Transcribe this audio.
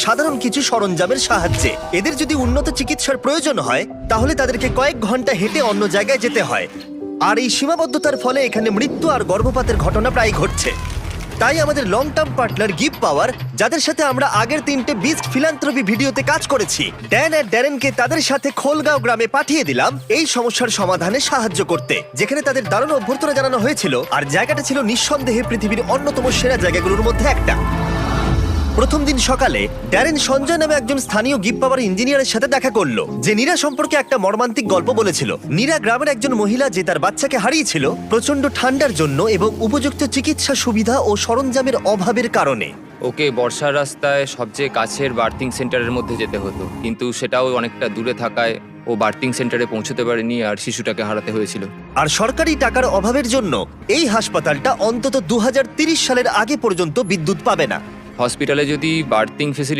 সাধারণ কিছু সরঞ্জামের সাহায্যে। এদের যদি উন্নত চিকিৎসার প্রয়োজন হয় তাহলে তাদেরকে কয়েক ঘন্টা হেঁটে অন্য জায়গায় যেতে হয়, আর এই সীমাবদ্ধতার ফলে এখানে মৃত্যু আর গর্ভপাতের ঘটনা প্রায় ঘটছে। তাই আমাদের লং টার্ম পার্টনার গিভ পাওয়ার, যাদের সাথে আমরা আগের 3টে বিস্ট ফিলান্থ্রপি ভিডিওতে কাজ করেছি, ড্যান আর ড্যারেনকে তাদের সাথে খোলগাঁও গ্রামে পাঠিয়ে দিলাম এই সমস্যার সমাধানে সাহায্য করতে, যেখানে তাদের দারুণ অভ্যর্থনা জানানো হয়েছিল। আর জায়গাটা ছিল নিঃসন্দেহে পৃথিবীর অন্যতম সেরা জায়গাগুলোর মধ্যে একটা। প্রথম দিন সকালে ড্যারেন সঞ্জয় নামে একজন স্থানীয় গিভ পাওয়ার ইঞ্জিনিয়ারের সাথে দেখা করলো, যে নীরা সম্পর্কে একটা মর্মান্তিক গল্প বলেছিল। নীরা গ্রামের একজন মহিলা, যে তার বাচ্চাকে হারিয়েছিল প্রচন্ড ঠান্ডার জন্য এবং উপযুক্ত চিকিৎসা সুবিধা ও সরঞ্জামের অভাবের কারণে। ওকে বর্ষার রাস্তায় সবচেয়ে কাছের বার্থিং সেন্টারের মধ্যে যেতে হতো, কিন্তু সেটাও অনেকটা দূরে থাকায় ও বার্থিং সেন্টারে পৌঁছতে পারেনি আর শিশুটাকে হারাতে হয়েছিল। আর সরকারি টাকার অভাবের জন্য এই হাসপাতালটা অন্তত 2030 সালের আগে পর্যন্ত বিদ্যুৎ পাবে না। হসপিটালে যদি বার্থিং ফেসিলিটি